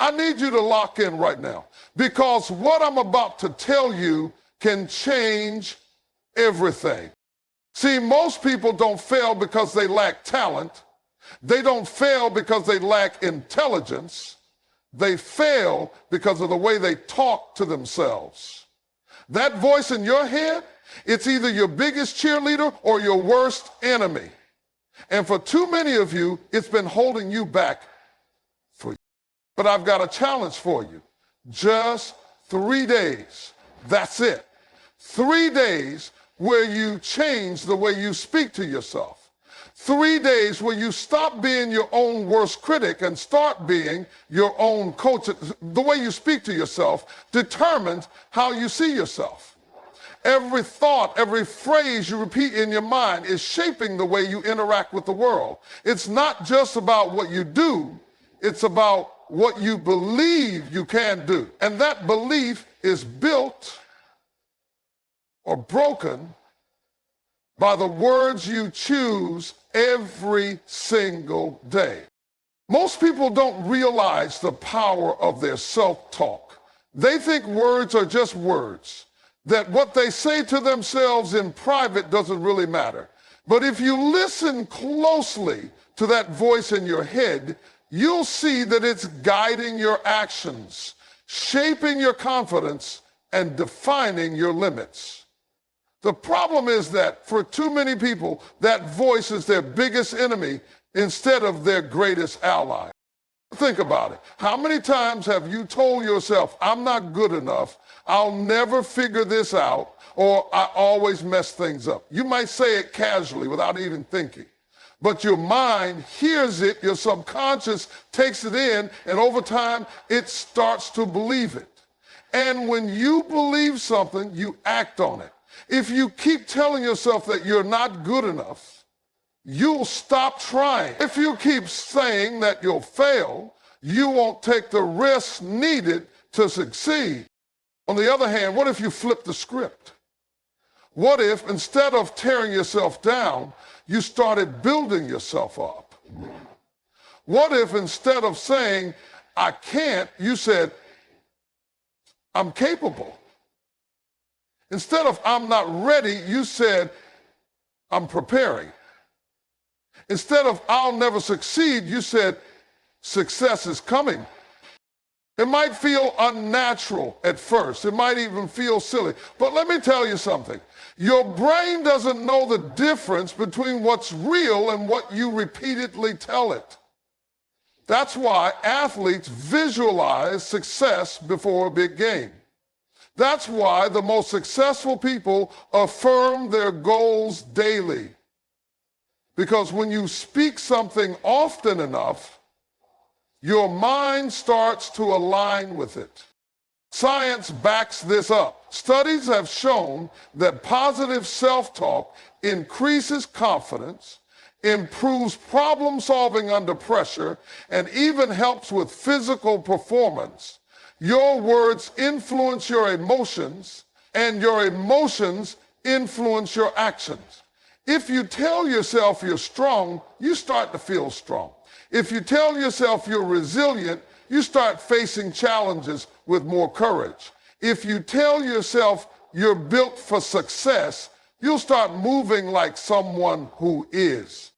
I need you to lock in right now, because what I'm about to tell you can change everything. See, most people don't fail because they lack talent. They don't fail because they lack intelligence. They fail because of the way they talk to themselves. That voice in your head, it's either your biggest cheerleader or your worst enemy. And for too many of you, it's been holding you back for you. But I've got a challenge for you. Just 3 days. That's it. 3 days where you change the way you speak to yourself. 3 days where you stop being your own worst critic and start being your own coach. The way you speak to yourself determines how you see yourself. Every thought, every phrase you repeat in your mind is shaping the way you interact with the world. It's not just about what you do, it's about what you believe you can do. And that belief is built or broken by the words you choose every single day. Most people don't realize the power of their self-talk. They think words are just words, that what they say to themselves in private doesn't really matter. But if you listen closely to that voice in your head, you'll see that it's guiding your actions, shaping your confidence, and defining your limits. The problem is that for too many people, that voice is their biggest enemy instead of their greatest ally. Think about it. How many times have you told yourself, I'm not good enough, I'll never figure this out, or I always mess things up? You might say it casually without even thinking. But your mind hears it, your subconscious takes it in, and over time, it starts to believe it. And when you believe something, you act on it. If you keep telling yourself that you're not good enough, you'll stop trying. If you keep saying that you'll fail, you won't take the risks needed to succeed. On the other hand, what if you flip the script? What if instead of tearing yourself down, you started building yourself up? What if instead of saying, I can't, you said, I'm capable? Instead of I'm not ready, you said, I'm preparing. Instead of I'll never succeed, you said, success is coming. It might feel unnatural at first. It might even feel silly. But let me tell you something. Your brain doesn't know the difference between what's real and what you repeatedly tell it. That's why athletes visualize success before a big game. That's why the most successful people affirm their goals daily. Because when you speak something often enough, your mind starts to align with it. Science backs this up. Studies have shown that positive self-talk increases confidence, improves problem solving under pressure, and even helps with physical performance. Your words influence your emotions, and your emotions influence your actions. If you tell yourself you're strong, you start to feel strong. If you tell yourself you're resilient, you start facing challenges with more courage. If you tell yourself you're built for success, you'll start moving like someone who is.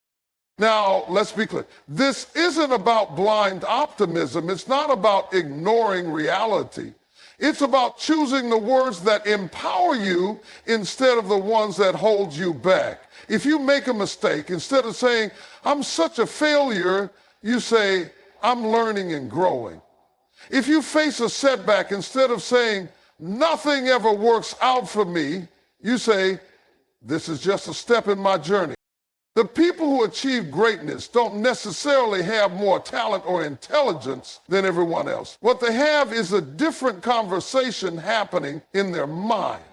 Now, let's be clear. This isn't about blind optimism. It's not about ignoring reality. It's about choosing the words that empower you instead of the ones that hold you back. If you make a mistake, instead of saying, I'm such a failure, you say, I'm learning and growing. If you face a setback, instead of saying, nothing ever works out for me, you say, this is just a step in my journey. The people who achieve greatness don't necessarily have more talent or intelligence than everyone else. What they have is a different conversation happening in their mind.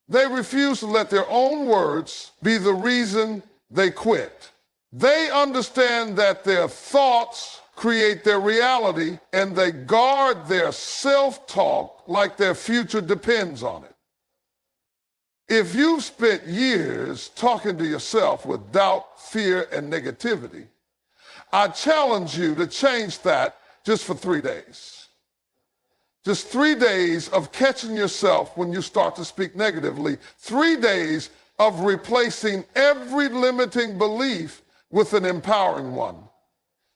They refuse to let their own words be the reason they quit. They understand that their thoughts create their reality, and they guard their self-talk like their future depends on it. If you've spent years talking to yourself with doubt, fear, and negativity, I challenge you to change that just for 3 days. Just 3 days of catching yourself when you start to speak negatively. 3 days of replacing every limiting belief with an empowering one.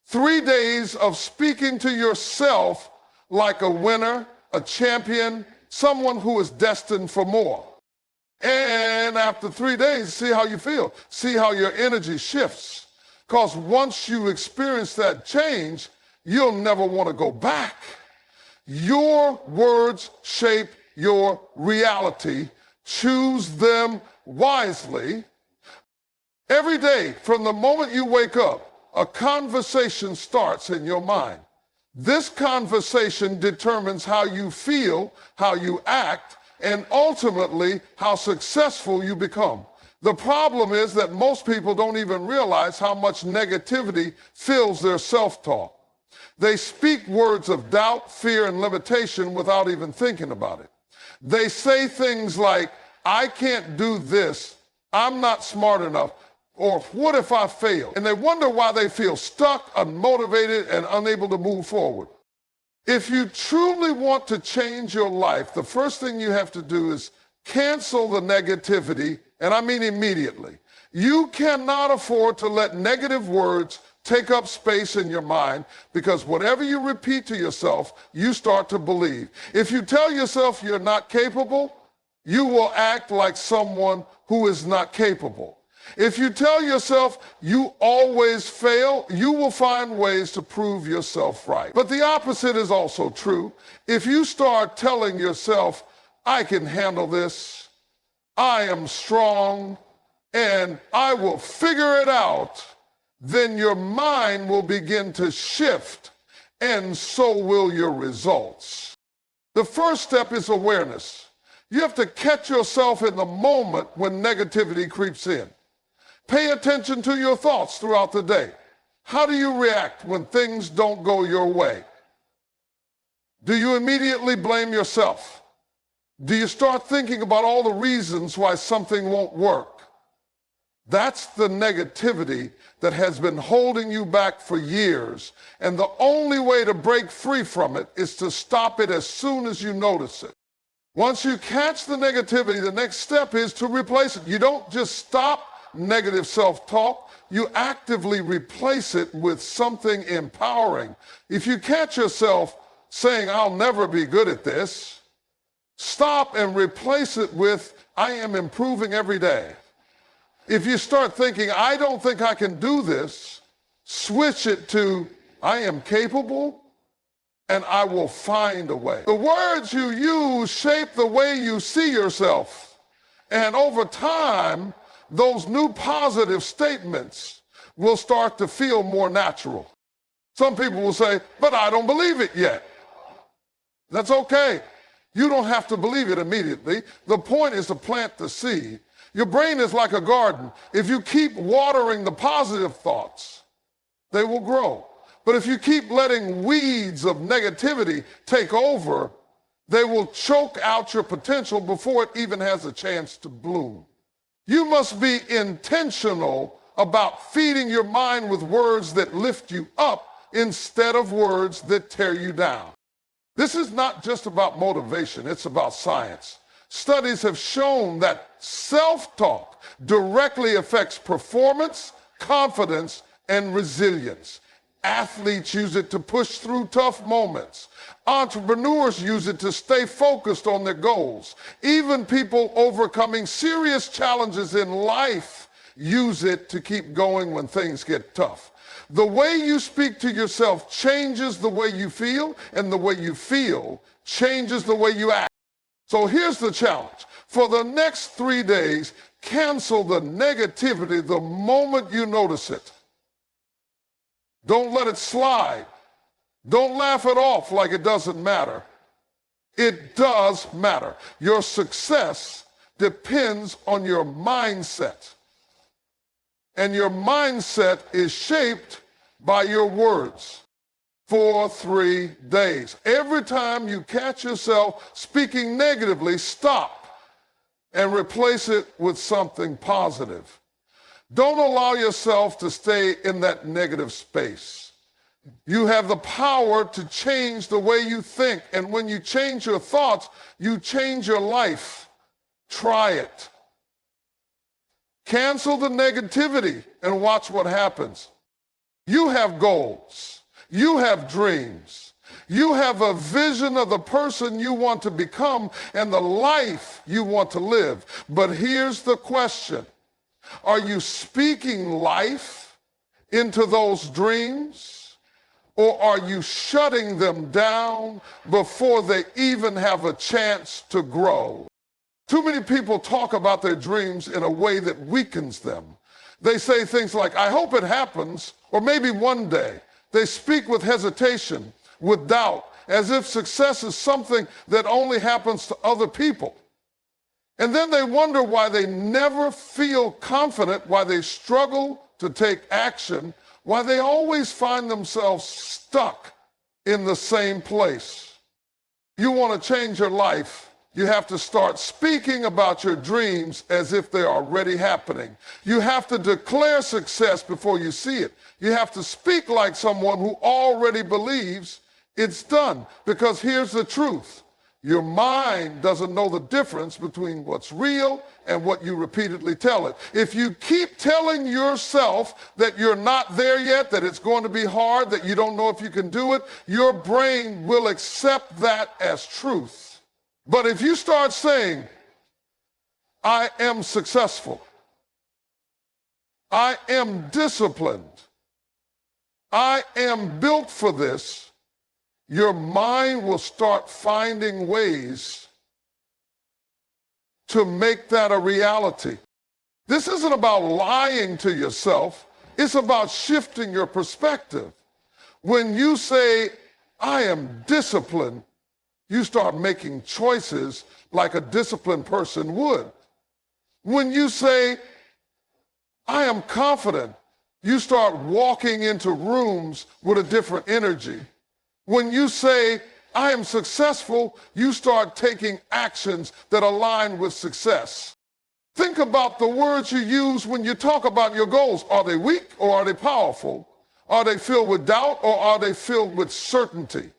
3 days of speaking to yourself like a winner, a champion, someone who is destined for more. And after 3 days, see how you feel. See how your energy shifts. Because once you experience that change, you'll never want to go back. Your words shape your reality. Choose them wisely. Every day, from the moment you wake up, a conversation starts in your mind. This conversation determines how you feel, how you act, and ultimately how successful you become. The problem is that most people don't even realize how much negativity fills their self-talk. They speak words of doubt, fear, and limitation without even thinking about it. They say things like, I can't do this, I'm not smart enough, or what if I fail? And they wonder why they feel stuck, unmotivated, and unable to move forward. If you truly want to change your life, the first thing you have to do is cancel the negativity, and I mean immediately. You cannot afford to let negative words take up space in your mind, because whatever you repeat to yourself, you start to believe. If you tell yourself you're not capable, you will act like someone who is not capable. If you tell yourself you always fail, you will find ways to prove yourself right. But the opposite is also true. If you start telling yourself, I can handle this, I am strong, and I will figure it out, then your mind will begin to shift, and so will your results. The first step is awareness. You have to catch yourself in the moment when negativity creeps in. Pay attention to your thoughts throughout the day. How do you react when things don't go your way? Do you immediately blame yourself? Do you start thinking about all the reasons why something won't work? That's the negativity that has been holding you back for years, and the only way to break free from it is to stop it as soon as you notice it. Once you catch the negativity, the next step is to replace it. You don't just stop negative self-talk, you actively replace it with something empowering. If you catch yourself saying, I'll never be good at this, stop and replace it with, I am improving every day. If you start thinking, I don't think I can do this, switch it to, I am capable and I will find a way. The words you use shape the way you see yourself. And over time, those new positive statements will start to feel more natural. Some people will say, but I don't believe it yet. That's okay. You don't have to believe it immediately. The point is to plant the seed. Your brain is like a garden. If you keep watering the positive thoughts, they will grow. But if you keep letting weeds of negativity take over, they will choke out your potential before it even has a chance to bloom. You must be intentional about feeding your mind with words that lift you up instead of words that tear you down. This is not just about motivation, it's about science. Studies have shown that self-talk directly affects performance, confidence, and resilience. Athletes use it to push through tough moments. Entrepreneurs use it to stay focused on their goals. Even people overcoming serious challenges in life use it to keep going when things get tough. The way you speak to yourself changes the way you feel, and the way you feel changes the way you act. So here's the challenge. For the next 3 days, cancel the negativity the moment you notice it. Don't let it slide. Don't laugh it off like it doesn't matter. It does matter. Your success depends on your mindset. And your mindset is shaped by your words. For 3 days. Every time you catch yourself speaking negatively, stop and replace it with something positive. Don't allow yourself to stay in that negative space. You have the power to change the way you think. And when you change your thoughts, you change your life. Try it. Cancel the negativity and watch what happens. You have goals. You have dreams. You have a vision of the person you want to become and the life you want to live. But here's the question. Are you speaking life into those dreams? Or are you shutting them down before they even have a chance to grow? Too many people talk about their dreams in a way that weakens them. They say things like, I hope it happens, or maybe one day. They speak with hesitation, with doubt, as if success is something that only happens to other people. And then they wonder why they never feel confident, why they struggle to take action, why they always find themselves stuck in the same place. You want to change your life, you have to start speaking about your dreams as if they're already happening. You have to declare success before you see it. You have to speak like someone who already believes it's done. Because here's the truth. Your mind doesn't know the difference between what's real and what you repeatedly tell it. If you keep telling yourself that you're not there yet, that it's going to be hard, that you don't know if you can do it, your brain will accept that as truth. But if you start saying, I am successful, I am disciplined, I am built for this, your mind will start finding ways to make that a reality. This isn't about lying to yourself. It's about shifting your perspective. When you say, I am disciplined, you start making choices like a disciplined person would. When you say, I am confident, you start walking into rooms with a different energy. When you say, I am successful, you start taking actions that align with success. Think about the words you use when you talk about your goals. Are they weak or are they powerful? Are they filled with doubt or are they filled with certainty?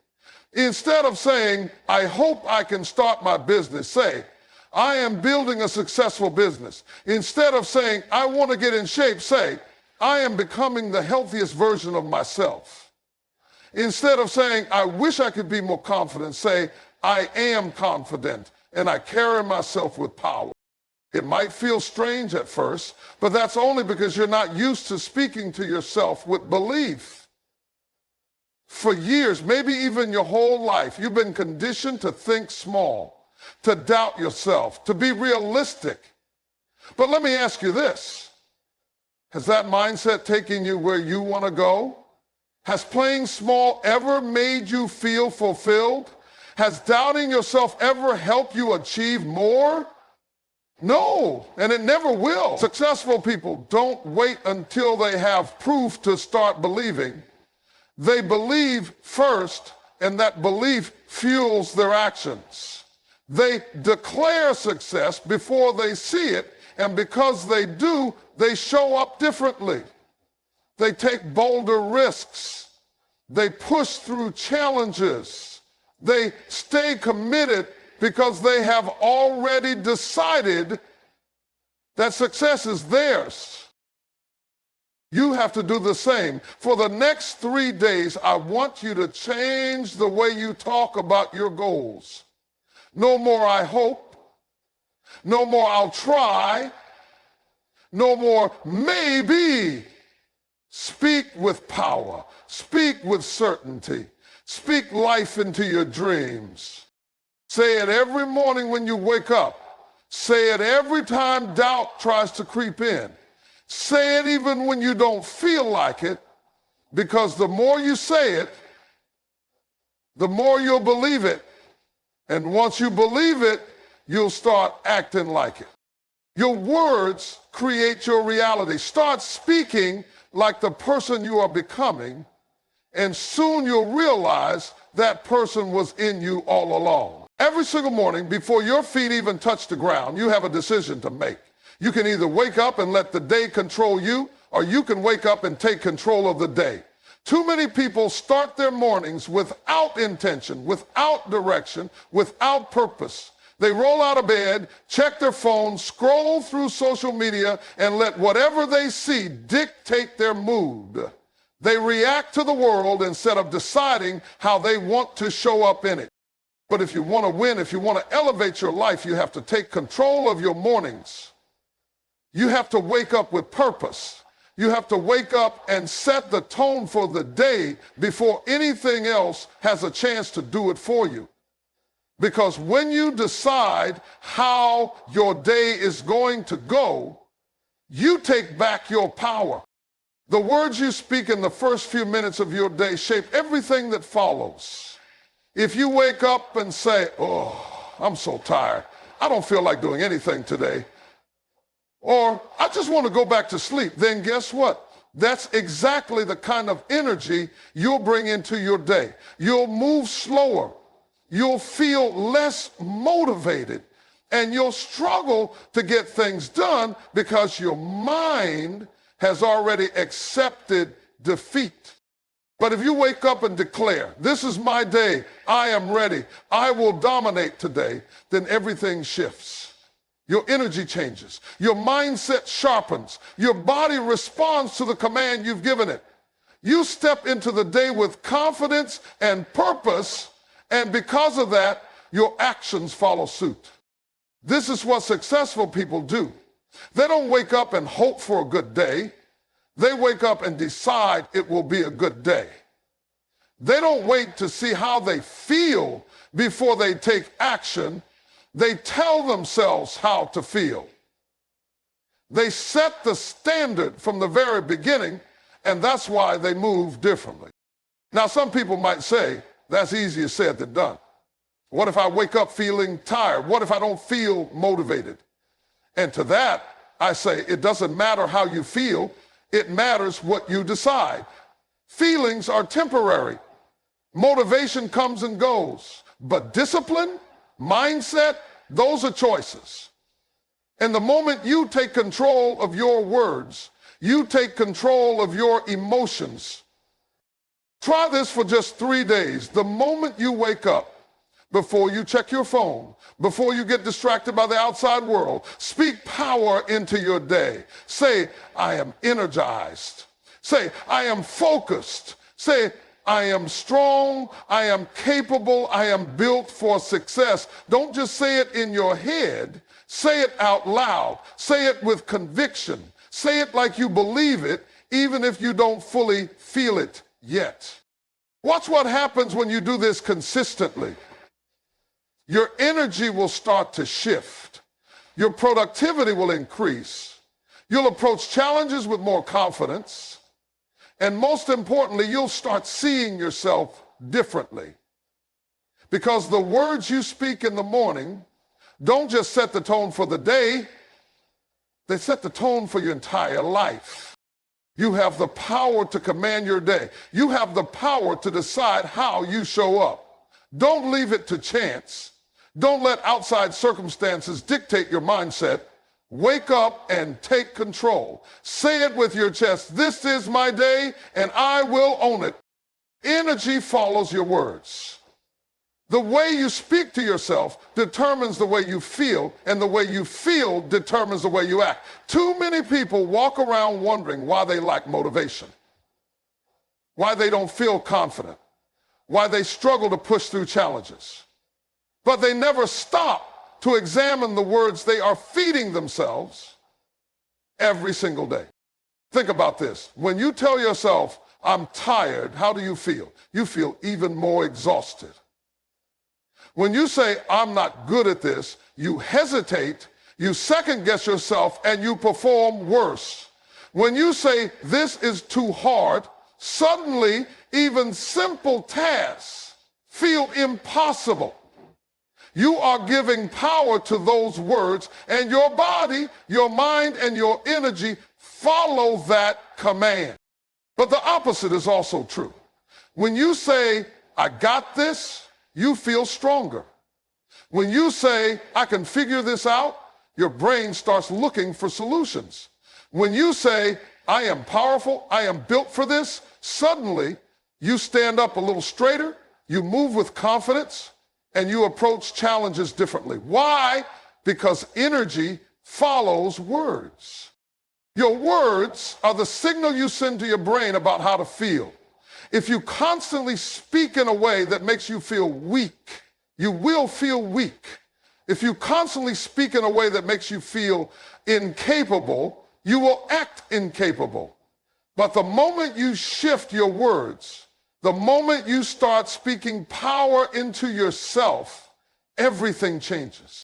Instead of saying, I hope I can start my business, say, I am building a successful business. Instead of saying, I want to get in shape, say, I am becoming the healthiest version of myself. Instead of saying, I wish I could be more confident, say, I am confident and I carry myself with power. It might feel strange at first, but that's only because you're not used to speaking to yourself with belief. For years, maybe even your whole life, you've been conditioned to think small, to doubt yourself, to be realistic. But let me ask you this. Has that mindset taken you where you want to go? Has playing small ever made you feel fulfilled? Has doubting yourself ever helped you achieve more? No, and it never will. Successful people don't wait until they have proof to start believing. They believe first, and that belief fuels their actions. They declare success before they see it, and because they do, they show up differently. They take bolder risks. They push through challenges. They stay committed because they have already decided that success is theirs. You have to do the same. For the next 3 days, I want you to change the way you talk about your goals. No more I hope. No more I'll try. No more maybe. Speak with power. Speak with certainty. Speak life into your dreams. Say it every morning when you wake up. Say it every time doubt tries to creep in. Say it even when you don't feel like it, because the more you say it, the more you'll believe it. And once you believe it, you'll start acting like it. Your words create your reality. Start speaking like the person you are becoming, and soon you'll realize that person was in you all along. Every single morning, before your feet even touch the ground, you have a decision to make. You can either wake up and let the day control you, or you can wake up and take control of the day. Too many people start their mornings without intention, without direction, without purpose. They roll out of bed, check their phone, scroll through social media, and let whatever they see dictate their mood. They react to the world instead of deciding how they want to show up in it. But if you want to win, if you want to elevate your life, you have to take control of your mornings. You have to wake up with purpose. You have to wake up and set the tone for the day before anything else has a chance to do it for you. Because when you decide how your day is going to go, you take back your power. The words you speak in the first few minutes of your day shape everything that follows. If you wake up and say, "Oh, I'm so tired. I don't feel like doing anything today," or "I just want to go back to sleep," then guess what? That's exactly the kind of energy you'll bring into your day. You'll move slower. You'll feel less motivated, and you'll struggle to get things done because your mind has already accepted defeat. But if you wake up and declare, "This is my day, I am ready, I will dominate today," then everything shifts. Your energy changes, your mindset sharpens, your body responds to the command you've given it. You step into the day with confidence and purpose, and because of that, your actions follow suit. This is what successful people do. They don't wake up and hope for a good day. They wake up and decide it will be a good day. They don't wait to see how they feel before they take action. They tell themselves how to feel. They set the standard from the very beginning, and that's why they move differently. Now, some people might say, that's easier said than done. What if I wake up feeling tired? What if I don't feel motivated? And to that, I say, it doesn't matter how you feel. It matters what you decide. Feelings are temporary. Motivation comes and goes. But discipline, mindset, those are choices. And the moment you take control of your words, you take control of your emotions. Try this for just 3 days. The moment you wake up, before you check your phone, before you get distracted by the outside world, speak power into your day. Say, "I am energized." Say, "I am focused." Say, "I am strong. I am capable. I am built for success." Don't just say it in your head. Say it out loud. Say it with conviction. Say it like you believe it, even if you don't fully feel it yet. Watch what happens when you do this consistently. Your energy will start to shift. Your productivity will increase. You'll approach challenges with more confidence. And most importantly, you'll start seeing yourself differently. Because the words you speak in the morning don't just set the tone for the day, they set the tone for your entire life. You have the power to command your day. You have the power to decide how you show up. Don't leave it to chance. Don't let outside circumstances dictate your mindset. Wake up and take control. Say it with your chest. "This is my day, and I will own it." Energy follows your words. The way you speak to yourself determines the way you feel, and the way you feel determines the way you act. Too many people walk around wondering why they lack motivation, why they don't feel confident, why they struggle to push through challenges. But they never stop to examine the words they are feeding themselves every single day. Think about this. When you tell yourself, "I'm tired," how do you feel? You feel even more exhausted. When you say, "I'm not good at this," you hesitate, you second guess yourself, and you perform worse. When you say, "This is too hard," suddenly even simple tasks feel impossible. You are giving power to those words, and your body, your mind, and your energy follow that command. But the opposite is also true. When you say, "I got this," you feel stronger. When you say, "I can figure this out," your brain starts looking for solutions. When you say, "I am powerful, I am built for this," suddenly you stand up a little straighter, you move with confidence, and you approach challenges differently. Why? Because energy follows words. Your words are the signal you send to your brain about how to feel. If you constantly speak in a way that makes you feel weak, you will feel weak. If you constantly speak in a way that makes you feel incapable, you will act incapable. But the moment you shift your words, the moment you start speaking power into yourself, everything changes.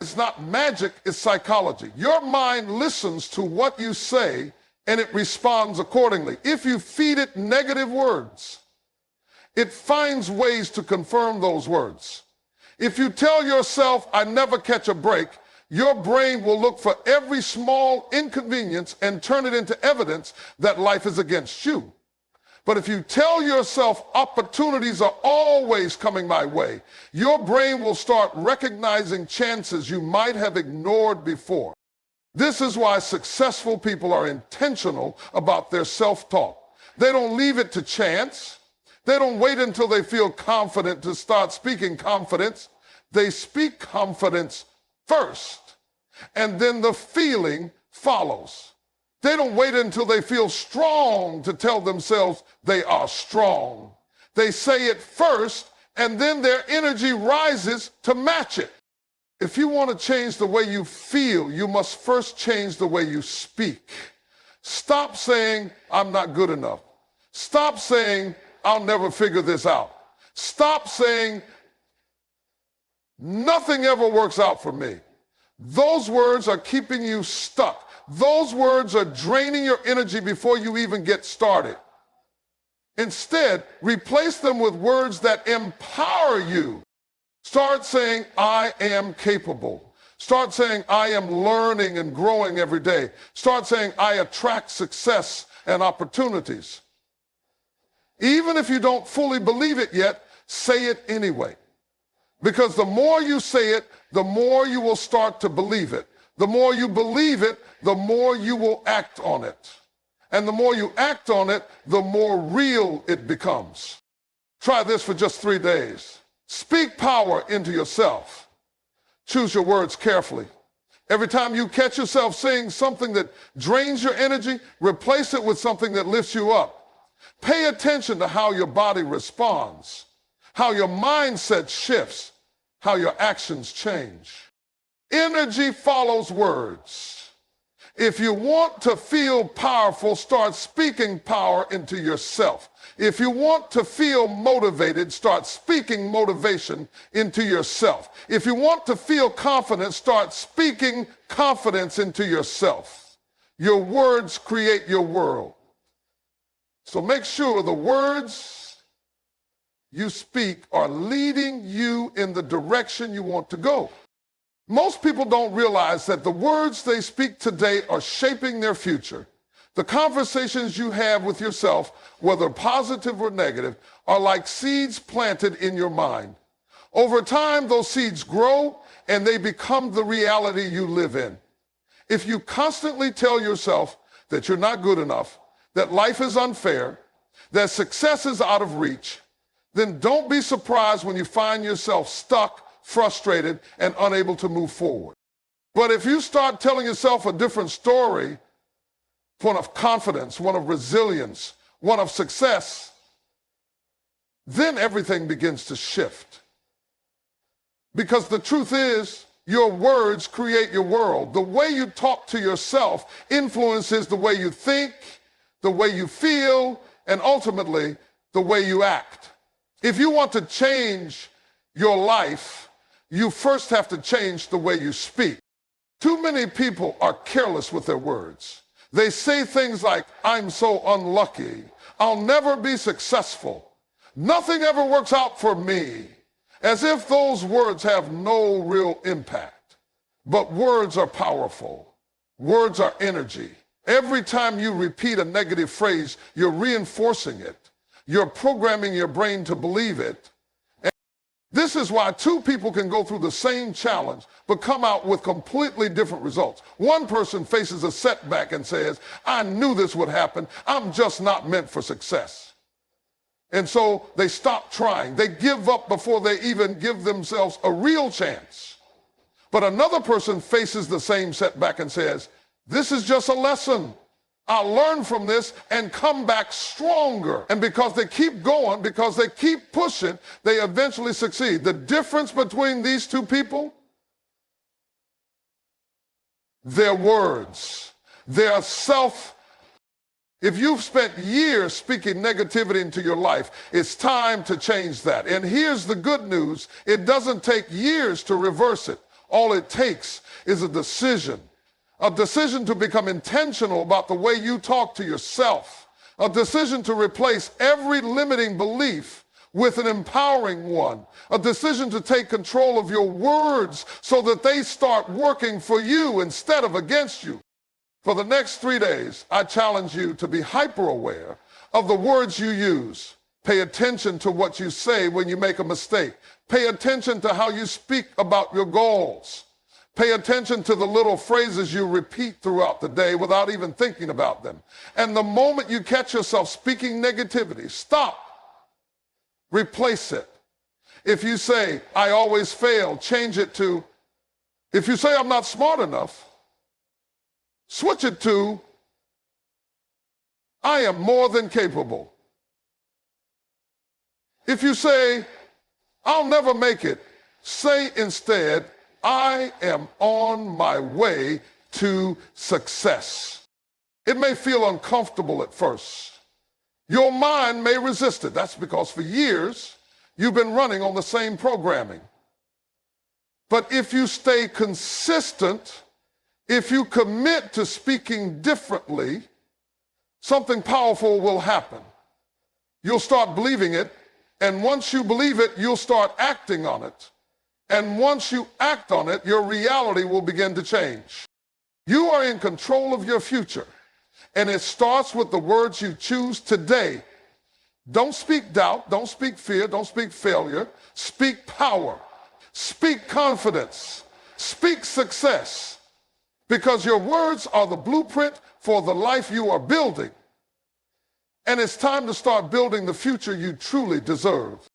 It's not magic, it's psychology. Your mind listens to what you say and it responds accordingly. If you feed it negative words, it finds ways to confirm those words. If you tell yourself, I never catch a break, your brain will look for every small inconvenience and turn it into evidence that life is against you. But if you tell yourself opportunities are always coming my way, your brain will start recognizing chances you might have ignored before. This is why successful people are intentional about their self-talk. They don't leave it to chance. They don't wait until they feel confident to start speaking confidence. They speak confidence first, and then the feeling follows. They don't wait until they feel strong to tell themselves they are strong. They say it first, and then their energy rises to match it. If you want to change the way you feel, you must first change the way you speak. Stop saying, I'm not good enough. Stop saying, I'll never figure this out. Stop saying, nothing ever works out for me. Those words are keeping you stuck. Those words are draining your energy before you even get started. Instead, replace them with words that empower you. Start saying, I am capable. Start saying, I am learning and growing every day. Start saying, I attract success and opportunities. Even if you don't fully believe it yet, say it anyway. Because the more you say it, the more you will start to believe it. The more you believe it, the more you will act on it. And the more you act on it, the more real it becomes. Try this for just 3 days. Speak power into yourself. Choose your words carefully. Every time you catch yourself saying something that drains your energy, replace it with something that lifts you up. Pay attention to how your body responds, how your mindset shifts, how your actions change. Energy follows words. If you want to feel powerful, start speaking power into yourself. If you want to feel motivated, start speaking motivation into yourself. If you want to feel confident, start speaking confidence into yourself. Your words create your world. So make sure the words you speak are leading you in the direction you want to go. Most people don't realize that the words they speak today are shaping their future. The conversations you have with yourself, whether positive or negative, are like seeds planted in your mind. Over time, those seeds grow and they become the reality you live in. If you constantly tell yourself that you're not good enough, that life is unfair, that success is out of reach, then don't be surprised when you find yourself stuck, frustrated, and unable to move forward. But if you start telling yourself a different story, one of confidence, one of resilience, one of success, then everything begins to shift. Because the truth is, your words create your world. The way you talk to yourself influences the way you think, the way you feel, and ultimately, the way you act. If you want to change your life, you first have to change the way you speak. Too many people are careless with their words. They say things like, I'm so unlucky, I'll never be successful, nothing ever works out for me, as if those words have no real impact. But words are powerful. Words are energy. Every time you repeat a negative phrase, you're reinforcing it. You're programming your brain to believe it. This is why two people can go through the same challenge but come out with completely different results. One person faces a setback and says, I knew this would happen. I'm just not meant for success. And so they stop trying. They give up before they even give themselves a real chance. But another person faces the same setback and says, this is just a lesson. I'll learn from this and come back stronger. And because they keep going, because they keep pushing, they eventually succeed. The difference between these two people, their words, their self. If you've spent years speaking negativity into your life, it's time to change that. And here's the good news. It doesn't take years to reverse it. All it takes is a decision to become intentional about the way you talk to yourself, a decision to replace every limiting belief with an empowering one, a decision to take control of your words so that they start working for you instead of against you. For the next 3 days, I challenge you to be hyper-aware of the words you use. Pay attention to what you say when you make a mistake. Pay attention to how you speak about your goals. Pay attention to the little phrases you repeat throughout the day without even thinking about them. And the moment you catch yourself speaking negativity, stop. Replace it. If you say, I always fail, change it to, if you say I'm not smart enough, switch it to, I am more than capable. If you say, I'll never make it, say instead, I am on my way to success. It may feel uncomfortable at first. Your mind may resist it. That's because for years, you've been running on the same programming. But if you stay consistent, if you commit to speaking differently, something powerful will happen. You'll start believing it, and once you believe it, you'll start acting on it. And once you act on it, your reality will begin to change. You are in control of your future, and it starts with the words you choose today. Don't speak doubt, don't speak fear, don't speak failure. Speak power, speak confidence, speak success, because your words are the blueprint for the life you are building. And it's time to start building the future you truly deserve.